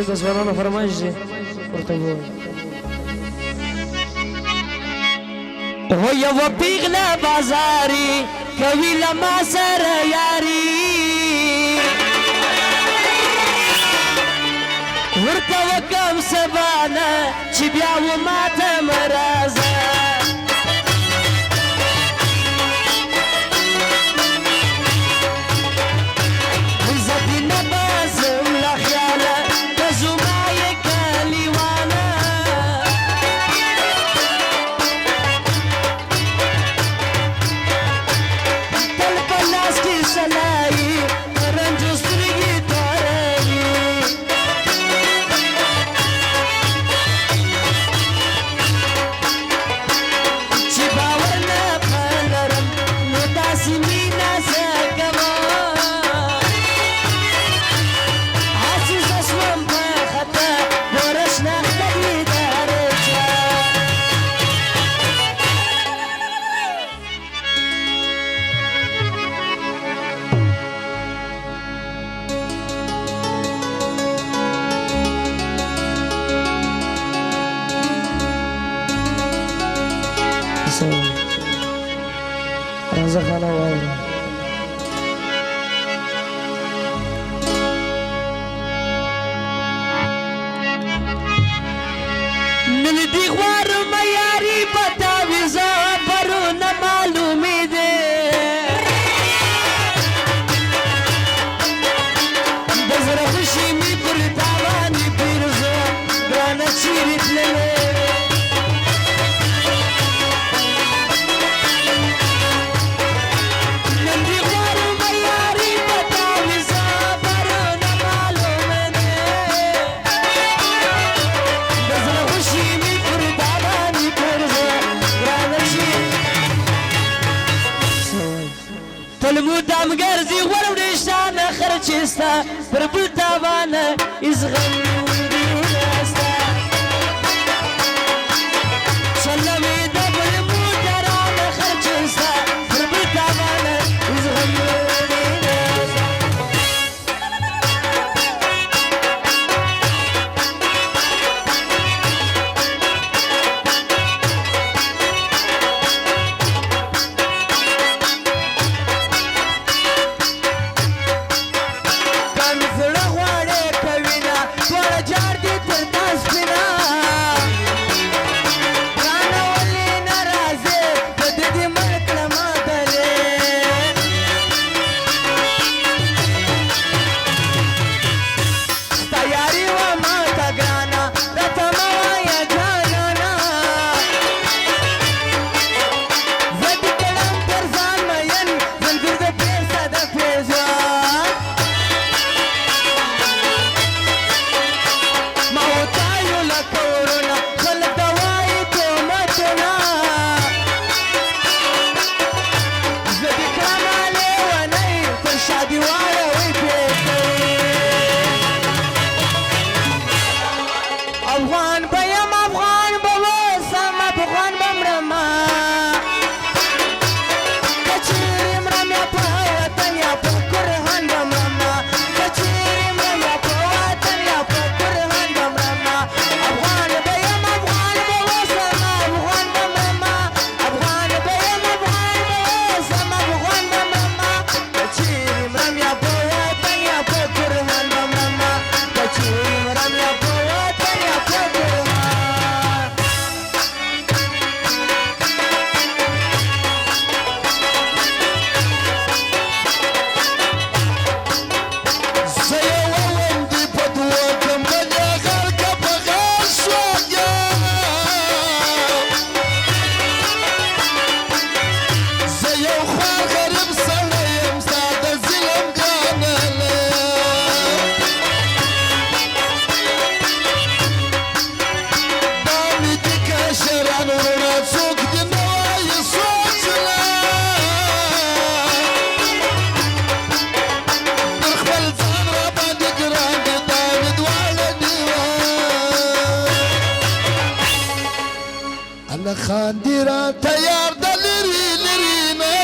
پورې د ځوانانو فرمایش دی ورته ووایي هو یوه پیغله بازاري کوي له ما سره یاري ورته وکم سبانه چې بیا و ماته مرازه راځه خاله واوره نن دې غواړم یاري په تعویضه پرونه معلومې دی د زړه خوشي مې پر تاوانې پیرزه ګرانه چیرې تللې المدام ګرځي غوړوډې شانه خرچې ستا پر بل تاوانه ازغم ستا سلمې د بل موټرانه خرچې ستا پر بل تاوانه ازغم خاندي را تیار د لري لري نه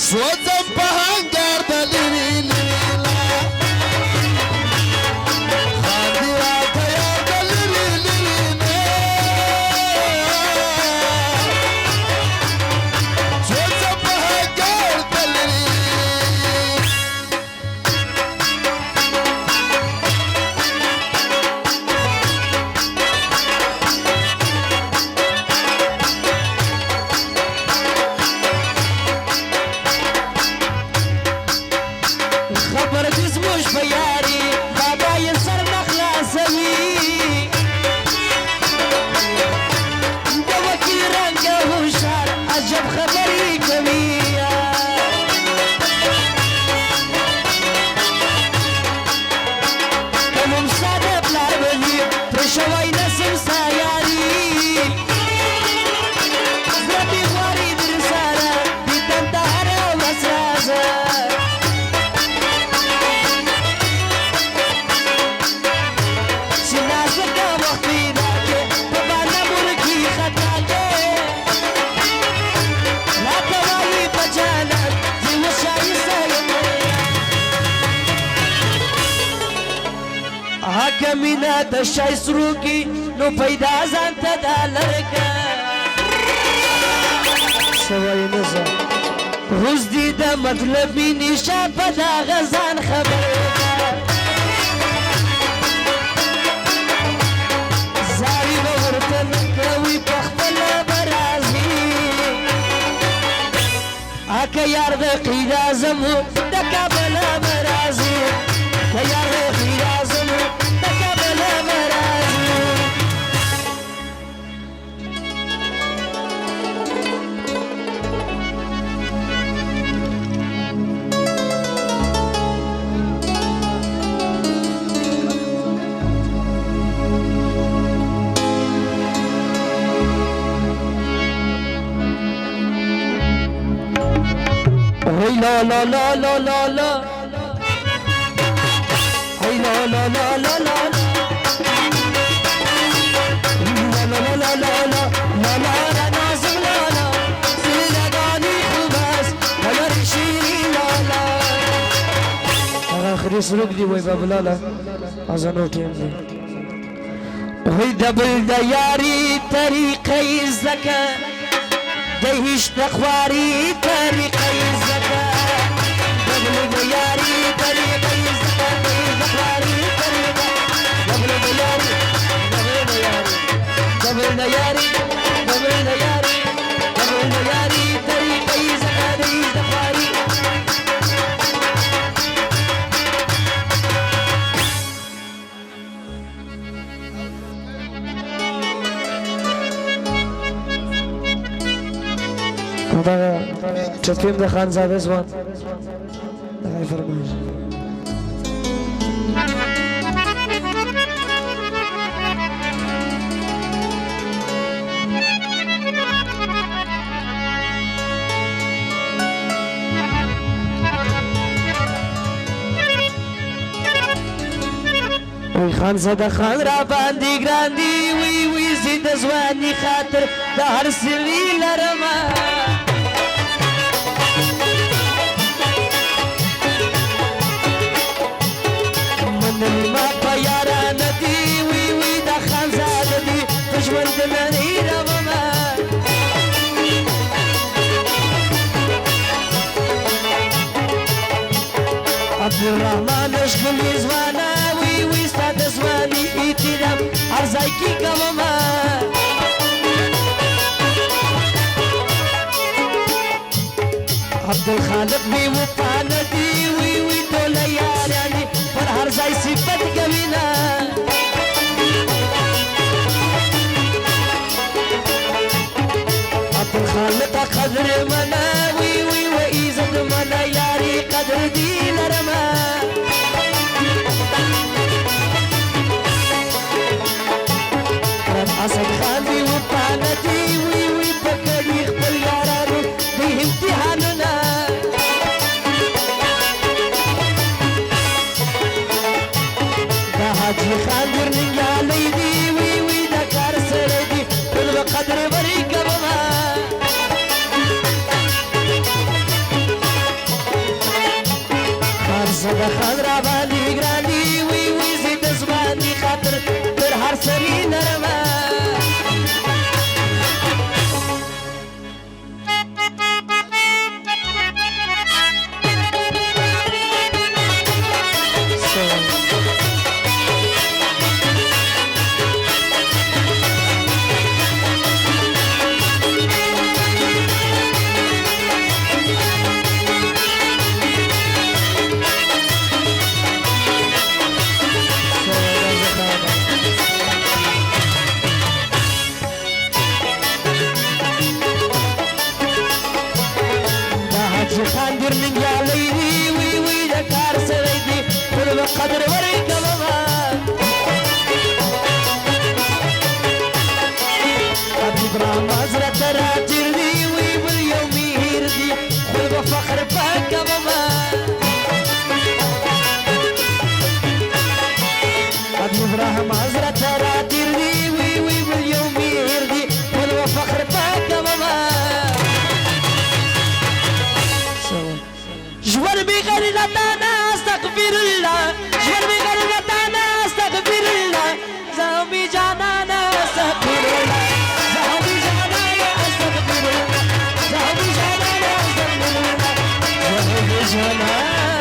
سوځم په هنګار د لري لري خبر دې زموږ په یاري بابا یې سر نه خلاصوي د وکیل رنګه هوښیار عجب خبرې کوي که نوم ساده پلار ولي پرې شوی نسم ستا یاري زړه مې غواړي درسره دیدن ته هره ورځ راځه چې نازکه وخت پیدا کړې په باندې مرګي خطا کړې راته وایي په جنت زه وشایسته یم هکه مینه د شایسترو کې نو پیدا ځان ته دا لرګه سوای نه زه روز دې د مطلب مینې شه په دغه ځان خبر ده زاري به ورته نه کوي په خپله به راځي هکه یار د قید اعظم د کابله به راځي که یار د قید اعظم د کابله به راځي Hey la la la la la la Hey la la la la la La la la la la la La la la nazım la la Sile gani khubas Kalar şiiri la la آخری سلوک دی وی بابلالا ازانو ٹیم دی وی دبل دا یاری طریقی زکا دهیش تخواری طریقی زکا دبل دا یاری طریقی زکا دهیش تخواری طریقی دبل دا یاری دبل دا یاری دبل دا یاری دبل دا یاری طریقی زکا دهیش تخواری دغه چپیم د خانزاده ځوان دغه فرمایش وی خانزاده خان را باندې ګران دي وی وی زه د ځواني خاطر د هر سړي لرمه ما په یارانه دي وی وی د خانزاده دي په ژوند نړۍ رومه عبدالرحمن اشکلي ځوانه وی وی ستا د ځواني احترام هر ځای کې کومه عبدالخالق بې وفا نه دي وی وی ټوله یارانې پر هر ځای صفت کوي نه عبدالخالق قدر منه وی وی و عزت منه یاري قدر دي لرمه اسد خان بې وفا نه دي وی وی په کړي خپل یارانو د امتحانونه حاجی خان درنیالی دی وی وی دا کار سره دی ټول به قدر ورې کومه خانزاده خان را باندې ګران دي وی وی زه د ځواني خاطر تر هر سړي نرمه قدر ورکوما ابراهیم حضرت راجر دی وی بل یو میر دی خود بفخر پاکوما ابراهیم حضرت راجر دی وی بل یو میر دی خود بفخر پاکوما جوار بغير لطانا استغفر الله جوار بغير لطانا استغفر الله زومي جانانا استغفر الله زومي جانانا استغفر الله زومي جانانا استغفر الله زومي جانانا